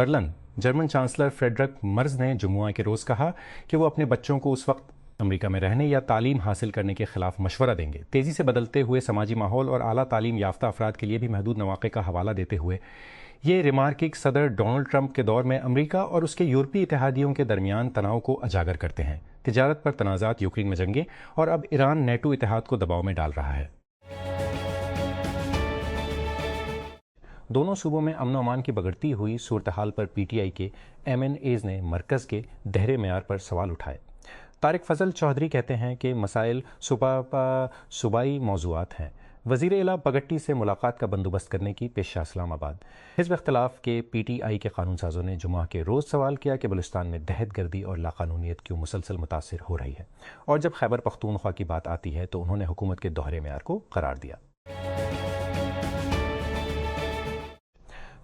Berlin German chancellor Frederick مرز نے جمعہ کے روز کہا کہ وہ اپنے بچوں کو اس وقت امریکہ میں رہنے یا تعلیم حاصل کرنے کے خلاف مشورہ دیں گے۔ تیزی سے بدلتے ہوئے سماجی ماحول اور اعلیٰ تعلیم یافتہ افراد کے لیے بھی محدود مواقع کا حوالہ دیتے ہوئے یہ ریمارک صدر ڈونلڈ ٹرمپ کے دور میں امریکہ اور اس کے یورپی اتحادیوں کے درمیان تناؤ کو اجاگر کرتے ہیں۔ تجارت پر تنازعات، یوکرین میں جنگیں اور اب ایران نیٹو اتحاد کو دباؤ میں ڈال رہا ہے۔ دونوں صوبوں میں امن و امان کی بگڑتی ہوئی صورتحال پر پی ٹی آئی کے ایم این ایز نے مرکز کے دہرے معیار پر سوال اٹھائے۔ طارق فضل چودھری کہتے ہیں کہ مسائل صوبائی موضوعات ہیں۔ وزیر اعلیٰ پگٹی سے ملاقات کا بندوبست کرنے کی پیشہ اسلام آباد۔ حزب اختلاف کے پی ٹی آئی کے قانون سازوں نے جمعہ کے روز سوال کیا کہ بلوچستان میں دہشت گردی اور لاقانونیت کیوں مسلسل متاثر ہو رہی ہے، اور جب خیبر پختونخوا کی بات آتی ہے تو انہوں نے حکومت کے دوہرے معیار کو قرار دیا۔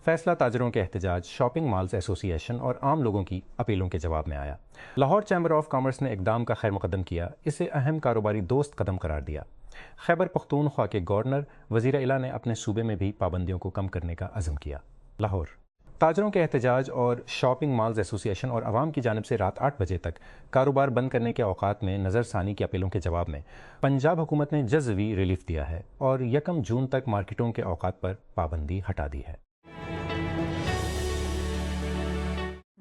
فیصلہ تاجروں کے احتجاج، شاپنگ مالز ایسوسی ایشن اور عام لوگوں کی اپیلوں کے جواب میں آیا۔ لاہور چیمبر آف کامرس نے اقدام کا خیر مقدم کیا، اسے اہم کاروباری دوست قدم قرار دیا۔ خیبر پختونخوا کے گورنر وزیر اعلیٰ نے اپنے صوبے میں بھی پابندیوں کو کم کرنے کا عزم کیا۔ لاہور تاجروں کے احتجاج اور شاپنگ مالز ایسوسی ایشن اور عوام کی جانب سے رات 8 بجے تک کاروبار بند کرنے کے اوقات میں نظر ثانی کی اپیلوں کے جواب میں پنجاب حکومت نے جزوی ریلیف دیا ہے اور 1 جون تک مارکیٹوں کے اوقات پر پابندی ہٹا دی ہے۔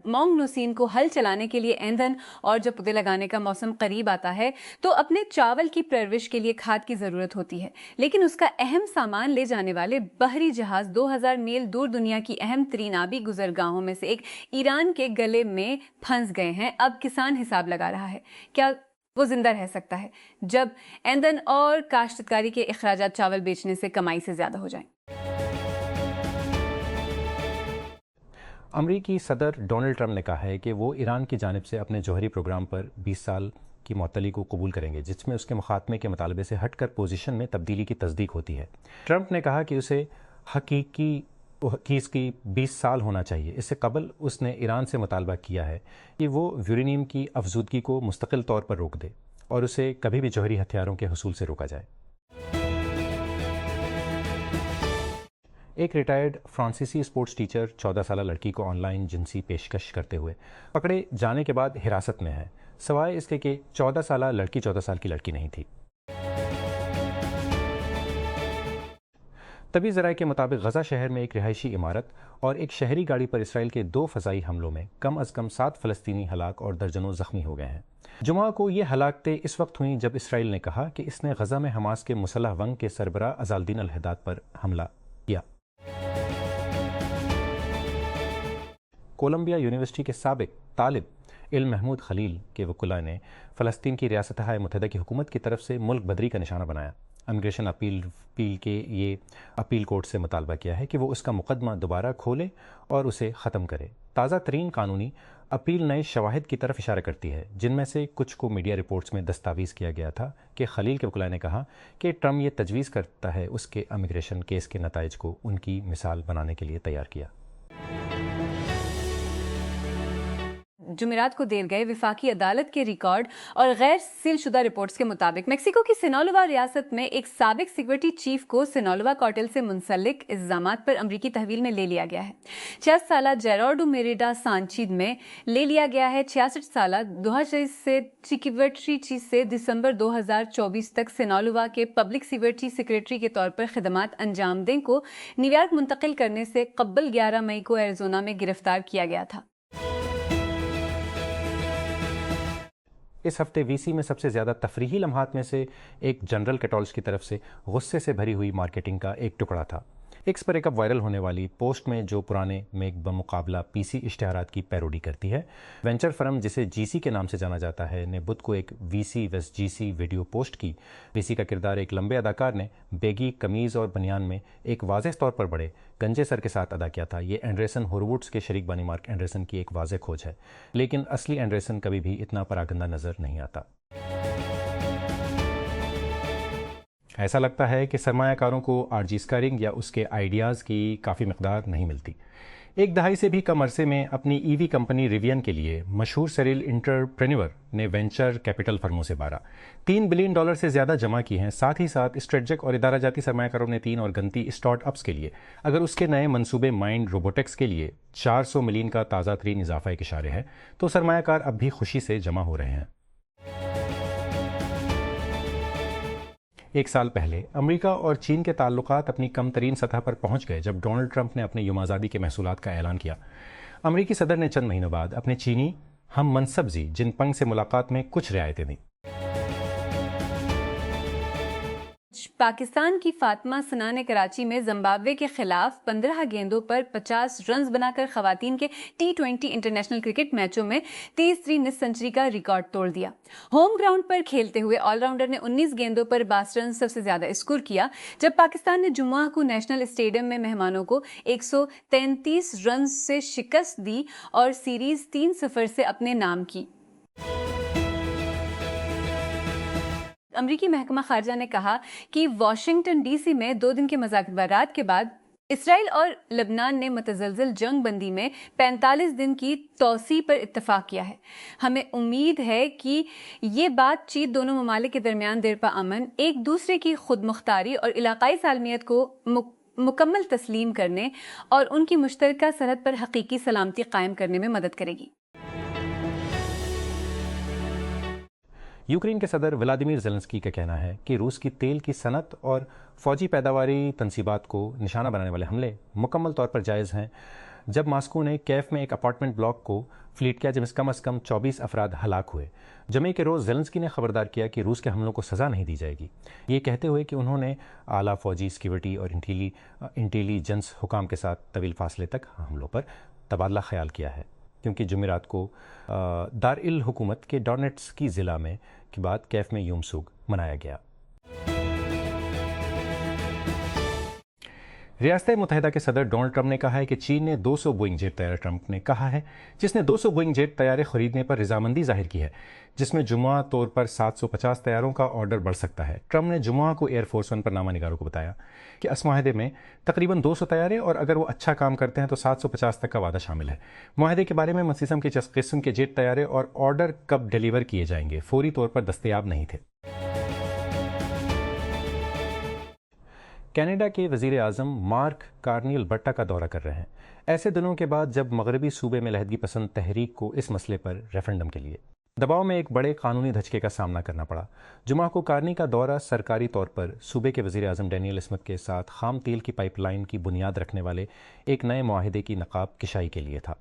مونگ نوسین کو ہل چلانے کے لیے ایندھن اور جب پودے لگانے کا موسم قریب آتا ہے تو اپنے چاول کی پرورش کے لیے کھاد کی ضرورت ہوتی ہے، لیکن اس کا اہم سامان لے جانے والے بحری جہاز 2000 میل دور دنیا کی اہم ترین آبی گزرگاہوں میں سے ایک ایران کے گلے میں پھنس گئے ہیں۔ اب کسان حساب لگا رہا ہے کیا وہ زندہ رہ سکتا ہے جب ایندھن اور کاشتکاری کے اخراجات چاول بیچنے سے کمائی سے زیادہ ہو جائیں۔ امریکی صدر ڈونلڈ ٹرمپ نے کہا ہے کہ وہ ایران کی جانب سے اپنے جوہری پروگرام پر 20 سال کی معطلی کو قبول کریں گے، جس میں اس کے مخاتمے کے مطالبے سے ہٹ کر پوزیشن میں تبدیلی کی تصدیق ہوتی ہے۔ ٹرمپ نے کہا کہ اسے حقیقی 20 سال ہونا چاہیے۔ اس سے قبل اس نے ایران سے مطالبہ کیا ہے کہ وہ یورینیم کی افزودگی کو مستقل طور پر روک دے اور اسے کبھی بھی جوہری ہتھیاروں کے حصول سے روکا جائے۔ ایک ریٹائرڈ فرانسیسی اسپورٹس ٹیچر 14 سالہ لڑکی کو آن لائن جنسی پیشکش کرتے ہوئے پکڑے جانے کے بعد حراست میں ہے، سوائے اس کے کہ 14 سالہ لڑکی 14 سال کی لڑکی نہیں تھی۔ طبی ذرائع کے مطابق غزہ شہر میں ایک رہائشی عمارت اور ایک شہری گاڑی پر اسرائیل کے 2 فضائی حملوں میں کم از کم 7 فلسطینی ہلاک اور درجنوں زخمی ہو گئے ہیں۔ جمعہ کو یہ ہلاکتیں اس وقت ہوئیں جب اسرائیل نے کہا کہ اس نے غزہ میں حماس کے مسلح ونگ کے سربراہ عزالدین الحداد پر حملہ کیا۔ کولمبیا یونیورسٹی کے سابق طالب علم محمود خلیل کے وکلاء نے فلسطین کی ریاستہائے متحدہ کی حکومت کی طرف سے ملک بدری کا نشانہ بنایا۔ امیگریشن اپیل کے یہ اپیل کورٹ سے مطالبہ کیا ہے کہ وہ اس کا مقدمہ دوبارہ کھولے اور اسے ختم کرے۔ تازہ ترین قانونی اپیل نئے شواہد کی طرف اشارہ کرتی ہے، جن میں سے کچھ کو میڈیا رپورٹس میں دستاویز کیا گیا تھا کہ خلیل کے وکلاء نے کہا کہ ٹرمپ یہ تجویز کرتا ہے اس کے امیگریشن کیس کے نتائج کو ان کی مثال بنانے کے لیے تیار کیا۔ جمعرات کو دیر گئے وفاقی عدالت کے ریکارڈ اور غیر سیل شدہ رپورٹس کے مطابق میکسیکو کی سینالووا ریاست میں ایک سابق سیکورٹی چیف کو سینالووا کارٹل سے منسلک الزامات پر امریکی تحویل میں لے لیا گیا ہے۔ 66 سالہ جیراڈو میریڈا سانچیز میں لے لیا گیا ہے۔ 66 سالہ دوہا سے سیکورٹی چیف سے دسمبر 2024 تک سینالووا کے پبلک سیکورٹی سیکریٹری کے طور پر خدمات انجام دیں کو نیویارک منتقل کرنے سے قبل 11 مئی کو ایریزونا میں گرفتار کیا گیا تھا۔ اس ہفتے وی سی میں سب سے زیادہ تفریحی لمحات میں سے ایک جنرل کیٹالز کی طرف سے غصے سے بھری ہوئی مارکیٹنگ کا ایک ٹکڑا تھا۔ ایکس پر ایک اب وائرل ہونے والی پوسٹ میں جو پرانے میک بمقابلہ پی سی اشتہارات کی پیروڈی کرتی ہے، وینچر فرم جسے جی سی کے نام سے جانا جاتا ہے نے بدھ کو ایک وی سی ویس جی سی ویڈیو پوسٹ کی۔ وی سی کا کردار ایک لمبے اداکار نے بیگی قمیض اور بنیان میں ایک واضح طور پر بڑے گنجے سر کے ساتھ ادا کیا تھا۔ یہ اینڈرسن ہورووڈز کے شریک بانی مارک اینڈرسن کی ایک واضح کھوج ہے، لیکن اصلی اینڈرسن کبھی بھی اتنا پراگندہ نظر نہیں آتا۔ ایسا لگتا ہے کہ سرمایہ کاروں کو آرجی اسکائرنگ یا اس کے آئیڈیاز کی کافی مقدار نہیں ملتی۔ ایک دہائی سے بھی کم عرصے میں اپنی ای وی کمپنی ریوین کے لیے مشہور سیریل انٹرپرینور نے وینچر کیپٹل فرموں سے $3 بلین سے زیادہ جمع کی ہیں۔ ساتھ ہی ساتھ اسٹریٹجک اور ادارہ جاتی سرمایہ کاروں نے 3 اور گنتی اسٹارٹ اپس کے لیے اگر اس کے نئے منصوبے مائنڈ روبوٹکس کے لیے $400 ملین کا تازہ ترین اضافہ ایک اشارے ہے، تو سرمایہ کار اب بھی خوشی سے جمع ہو رہے ہیں۔ ایک سال پہلے امریکہ اور چین کے تعلقات اپنی کم ترین سطح پر پہنچ گئے جب ڈونلڈ ٹرمپ نے اپنے یوم آزادی کے محصولات کا اعلان کیا۔ امریکی صدر نے چند مہینوں بعد اپنے چینی ہم منصب زی جن پنگ سے ملاقات میں کچھ رعایتیں دیں۔ پاکستان کی فاطمہ سنا نے کراچی میں زمبابوے کے خلاف 15 گیندوں پر 50 رنز بنا کر خواتین کے T20 انٹرنیشنل کرکٹ میچوں میں تیسری نصف سنچری کا ریکارڈ توڑ دیا۔ ہوم گراؤنڈ پر کھیلتے ہوئے آل راؤنڈر نے 19 گیندوں پر 62 رنز سب سے زیادہ اسکور کیا، جب پاکستان نے جمعہ کو نیشنل اسٹیڈیم میں مہمانوں کو 133 رنز سے شکست دی اور سیریز 3-0 سے اپنے نام کی۔ امریکی محکمہ خارجہ نے کہا کہ واشنگٹن ڈی سی میں 2 دن کے مذاکرات کے بعد اسرائیل اور لبنان نے متزلزل جنگ بندی میں 45 دن کی توسیع پر اتفاق کیا ہے۔ ہمیں امید ہے کہ یہ بات چیت دونوں ممالک کے درمیان دیرپا امن، ایک دوسرے کی خود مختاری اور علاقائی سالمیت کو مکمل تسلیم کرنے اور ان کی مشترکہ سرحد پر حقیقی سلامتی قائم کرنے میں مدد کرے گی۔ یوکرین کے صدر ولادیمیر زیلنسکی کا کہنا ہے کہ روس کی تیل کی صنعت اور فوجی پیداواری تنصیبات کو نشانہ بنانے والے حملے مکمل طور پر جائز ہیں، جب ماسکو نے کیف میں ایک اپارٹمنٹ بلاک کو فلیٹ کیا جس میں کم 24 افراد ہلاک ہوئے۔ جمعے کے روز زیلنسکی نے خبردار کیا کہ روس کے حملوں کو سزا نہیں دی جائے گی، یہ کہتے ہوئے کہ انہوں نے اعلیٰ فوجی سیکیورٹی اور انٹیلیجنس حکام کے ساتھ طویل فاصلے تک حملوں پر تبادلہ خیال کیا ہے، کیونکہ جمعرات کو دارالحکومت کے ڈونیٹسکی ضلع میں کے بعد کیف میں یوم سوگ منایا گیا۔ ریاستہائے متحدہ کے صدر ڈونلڈ ٹرمپ نے کہا ہے کہ چین نے 200 بوئنگ جیٹ طیارے ٹرمپ نے کہا ہے جس نے 200 بوئنگ جیٹ طیارے خریدنے پر رضامندی ظاہر کی ہے، جس میں جمعہ طور پر 750 طیاروں کا آرڈر بڑھ سکتا ہے۔ ٹرمپ نے جمعہ کو ایئر فورس ون پر نامہ نگاروں کو بتایا کہ اس معاہدے میں تقریباً 200 طیارے اور اگر وہ اچھا کام کرتے ہیں تو 750 تک کا وعدہ شامل ہے۔ معاہدے کے بارے میں قسم کے جیٹ طیارے اور آرڈر کب ڈیلیور کیے جائیں گے فوری طور پر دستیاب نہیں تھے۔ کینیڈا کے وزیر اعظم مارک کارنی البرٹا کا دورہ کر رہے ہیں، ایسے دنوں کے بعد جب مغربی صوبے میں علیحدگی پسند تحریک کو اس مسئلے پر ریفرنڈم کے لیے دباؤ میں ایک بڑے قانونی دھچکے کا سامنا کرنا پڑا۔ جمعہ کو کارنی کا دورہ سرکاری طور پر صوبے کے وزیر اعظم ڈینیل اسمتھ کے ساتھ خام تیل کی پائپ لائن کی بنیاد رکھنے والے ایک نئے معاہدے کی نقاب کشائی کے لیے تھا۔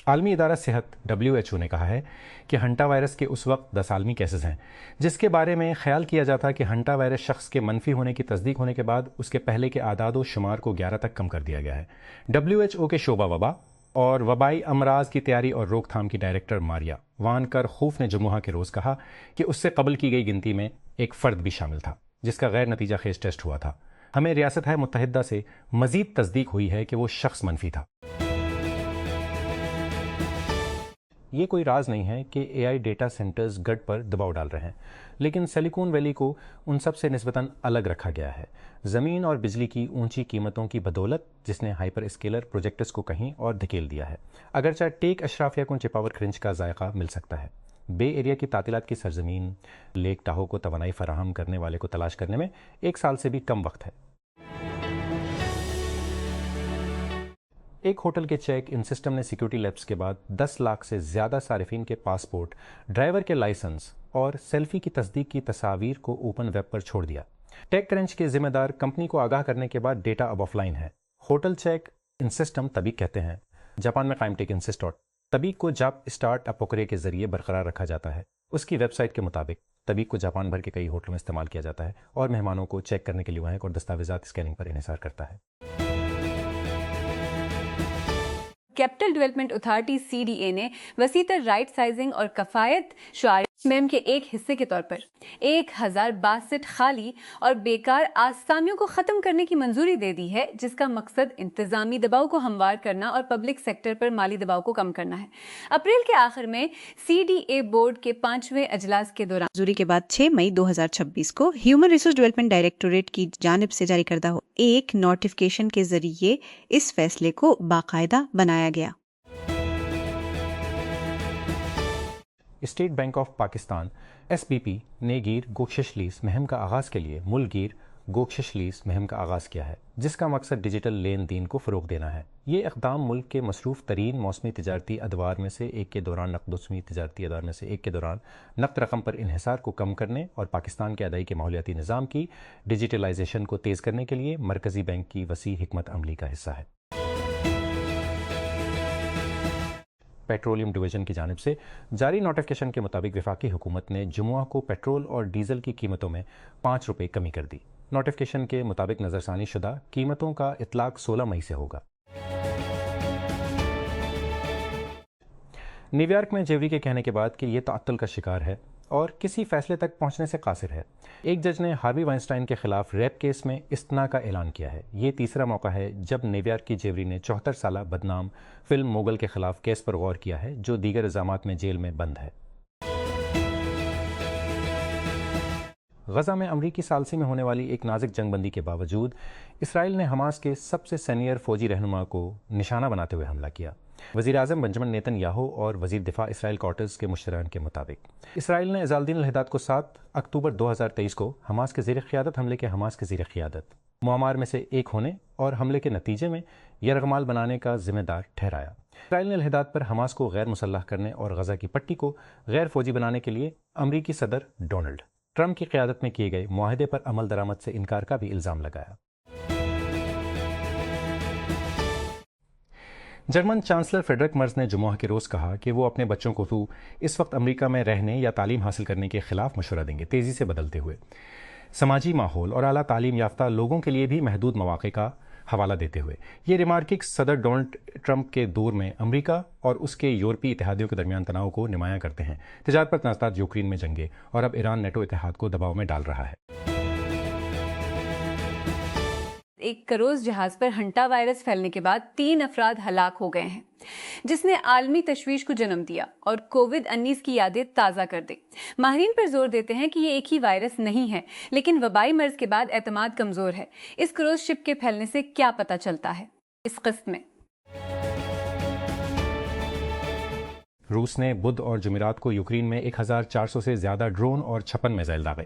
عالمی ادارہ صحت WHO نے کہا ہے کہ ہنٹا وائرس کے اس وقت 10 عالمی کیسز ہیں جس کے بارے میں خیال کیا جاتا کہ ہنٹا وائرس شخص کے منفی ہونے کی تصدیق ہونے کے بعد اس کے پہلے کے اعداد و شمار کو 11 تک کم کر دیا گیا ہے۔ WHO کے شعبہ وبا اور وبائی امراض کی تیاری اور روک تھام کی ڈائریکٹر ماریا وان کر خوف نے جمعہ کے روز کہا کہ اس سے قبل کی گئی گنتی میں ایک فرد بھی شامل تھا جس کا غیر نتیجہ خیز ٹیسٹ ہوا تھا۔ ہمیں ریاستہائے متحدہ سے مزید تصدیق ہوئی ہے کہ وہ شخص منفی تھا۔ یہ کوئی راز نہیں ہے کہ AI ڈیٹا سینٹرز گڈ پر دباؤ ڈال رہے ہیں، لیکن سلیکون ویلی کو ان سب سے نسبتاً الگ رکھا گیا ہے، زمین اور بجلی کی اونچی قیمتوں کی بدولت جس نے ہائپر اسکیلر پروجیکٹس کو کہیں اور دھکیل دیا ہے۔ اگرچہ ٹیک اشرافیہ کو چپاور کرنچ کا ذائقہ مل سکتا ہے، بے ایریا کی تعطیلات کی سرزمین لیک ٹاہو کو توانائی فراہم کرنے والے کو تلاش کرنے میں 1 سال سے بھی کم وقت ہے۔ ایک ہوٹل کے چیک ان سسٹم نے سیکیورٹی لیپس کے بعد 10 لاکھ سے زیادہ صارفین کے پاسپورٹ، ڈرائیور کے لائسنس اور سیلفی کی تصدیق کی تصاویر کو اوپن ویب پر چھوڑ دیا۔ ٹیک کرنچ کے ذمہ دار کمپنی کو آگاہ کرنے کے بعد ڈیٹا اب آف لائن ہے۔ ہوٹل چیک ان سسٹم تبیک کہتے ہیں، جاپان میں قائم ٹیک ان سسٹم تبیک کو جاپ اسٹارٹ اپوکرے کے ذریعے برقرار رکھا جاتا ہے۔ اس کی ویب سائٹ کے مطابق تبیک کو جاپان بھر کے کئی ہوٹلوں میں استعمال کیا جاتا ہے اور مہمانوں کو چیک کرنے کے لیے وہاں اور دستاویزات اسکیننگ پر انحصار کرتا ہے۔ کیپٹل ڈیولپمنٹ اتھارٹی CDA نے وسیع تر رائٹ سائزنگ اور کفایت شعار مہم کے ایک حصے کے طور پر 1062 خالی اور بیکار آسامیوں کو ختم کرنے کی منظوری دے دی ہے، جس کا مقصد انتظامی دباؤ کو ہموار کرنا اور پبلک سیکٹر پر مالی دباؤ کو کم کرنا ہے۔ اپریل کے آخر میں CDA بورڈ کے 5ویں اجلاس کے دوران منظوری کے بعد 6 مئی 2026 کو ہیومن ریسورس ڈیولپمنٹ ڈائریکٹوریٹ کی جانب سے جاری کردہ ایک نوٹیفیکیشن کے ذریعے اس فیصلے کو باقاعدہ بنایا گیا۔ State bank of Pakistan SBP نے گیر گوشش لیز مہم کا آغاز کے لیے ملک گیر گوشش لیز مہم کا آغاز کیا ہے، جس کا مقصد ڈیجیٹل لین دین کو فروغ دینا ہے۔ یہ اقدام ملک کے مصروف ترین موسمی تجارتی ادوار میں سے ایک کے دوران نقد رقم پر انحصار کو کم کرنے اور پاکستان کے ادائی کے ماحولیاتی نظام کی ڈیجیٹلائزیشن کو تیز کرنے کے لیے مرکزی بینک کی وسیع حکمت عملی کا حصہ ہے۔ پیٹرولیم ڈویژن کی جانب سے جاری نوٹیفیکیشن کے مطابق وفاقی حکومت نے جمعہ کو پیٹرول اور ڈیزل کی قیمتوں میں 5 روپے کمی کر دی۔ نوٹیفیکیشن کے مطابق نظر ثانی شدہ قیمتوں کا اطلاق 16 مئی سے ہوگا۔ نیو یارک میں جیوری کے کہنے کے بعد کہ یہ تعطل کا شکار ہے اور کسی فیصلے تک پہنچنے سے قاصر ہے، ایک جج نے ہاروی وائنسٹائن کے خلاف ریپ کیس میں استثناء کا اعلان کیا ہے۔ یہ تیسرا موقع ہے جب نیو یارک کی جیوری نے 74 سالہ بدنام فلم موگل کے خلاف کیس پر غور کیا ہے، جو دیگر الزامات میں جیل میں بند ہے۔ غزہ میں امریکی ثالثی میں ہونے والی ایک نازک جنگ بندی کے باوجود اسرائیل نے حماس کے سب سے سینئر فوجی رہنما کو نشانہ بناتے ہوئے حملہ کیا۔ وزیر اعظم بنجمن نیتن یاہو اور وزیر دفاع اسرائیل کارٹرز کے مشترکہ کے مطابق اسرائیل نے عزالدین الحداد کو 7 اکتوبر 2023 کو حماس کے زیر قیادت معمار میں سے ایک ہونے اور حملے کے نتیجے میں یرغمال بنانے کا ذمہ دار ٹھہرایا۔ اسرائیل نے الحداد پر حماس کو غیر مسلح کرنے اور غزہ کی پٹی کو غیر فوجی بنانے کے لیے امریکی صدر ڈونلڈ ٹرمپ کی قیادت میں کیے گئے معاہدے پر عمل درآمد سے انکار کا بھی الزام لگایا۔ جرمن چانسلر فریڈرک مرز نے جمعہ کے روز کہا کہ وہ اپنے بچوں کو اس وقت امریکہ میں رہنے یا تعلیم حاصل کرنے کے خلاف مشورہ دیں گے، تیزی سے بدلتے ہوئے سماجی ماحول اور اعلیٰ تعلیم یافتہ لوگوں کے لیے بھی محدود مواقع کا حوالہ دیتے ہوئے۔ یہ ریمارکس صدر ڈونلڈ ٹرمپ کے دور میں امریکہ اور اس کے یورپی اتحادیوں کے درمیان تناؤ کو نمایاں کرتے ہیں، تجارت پر تنازعات، یوکرین میں جنگیں اور اب ایران نیٹو اتحاد کو دباؤ میں ڈال رہا ہے۔ ایک کروز جہاز پر ہنٹا وائرس پھیلنے کے بعد 3 افراد ہلاک ہو گئے ہیں، جس نے عالمی تشویش کو جنم دیا اور کووڈ-19 کی یادیں تازہ کر دی۔ ماہرین پر زور دیتے ہیں کہ یہ ایک ہی وائرس نہیں ہے، لیکن وبائی مرض کے بعد اعتماد کمزور ہے۔ اس کروز شپ کے پھیلنے سے کیا پتہ چلتا ہے؟ اس قسط میں روس نے بدھ اور جمعرات کو یوکرین میں 1400 سے زیادہ ڈرون اور 56 میزائل داغے۔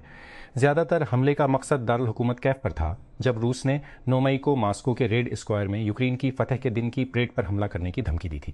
زیادہ تر حملے کا مقصد دارالحکومت کیف پر تھا، جب روس نے 9 مئی کو ماسکو کے ریڈ اسکوائر میں یوکرین کی فتح کے دن کی پریڈ پر حملہ کرنے کی دھمکی دی تھی۔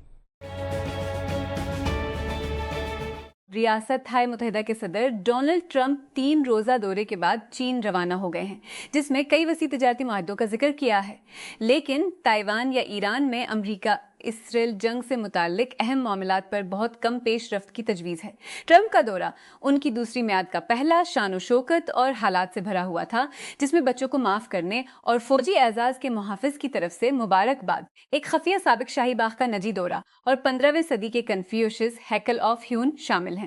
ریاست ہائے متحدہ کے صدر ڈونلڈ ٹرمپ 3 روزہ دورے کے بعد چین روانہ ہو گئے ہیں، جس میں کئی وسیع تجارتی معاہدوں کا ذکر کیا ہے، لیکن تائیوان یا ایران میں امریکہ اسرائیل جنگ سے متعلق اہم معاملات پر بہت کم پیش رفت کی تجویز ہے۔ ٹرمپ کا دورہ ان کی دوسری میعاد کا پہلا شان و شوکت اور حالات سے بھرا ہوا تھا، جس میں بچوں کو معاف کرنے اور فوجی اعزاز کے محافظ کی طرف سے مبارکباد، ایک خفیہ سابق شاہی باغ کا نجی دورہ اور 15ویں صدی کے کنفیوشس ہیکل آف ہیون شامل ہیں۔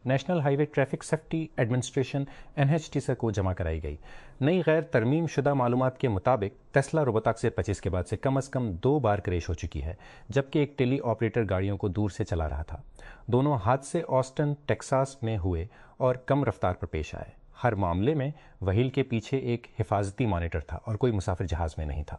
National high way traffic safety administration NHTSA کو جمع کرائی گئی۔ نئی غیر ترمیم شدہ معلومات کے مطابق ٹیسلا روبوتاکسی 25 کے بعد سے کم از کم 2 بار کریش ہو چکی ہے، جبکہ ایک ٹیلی آپریٹر گاڑیوں کو دور سے چلا رہا تھا۔ دونوں حادثے آسٹن ٹیکساس میں ہوئے اور کم رفتار پر پیش آئے۔ ہر معاملے میں وہیل کے پیچھے ایک حفاظتی مانیٹر تھا اور کوئی مسافر جہاز میں نہیں تھا۔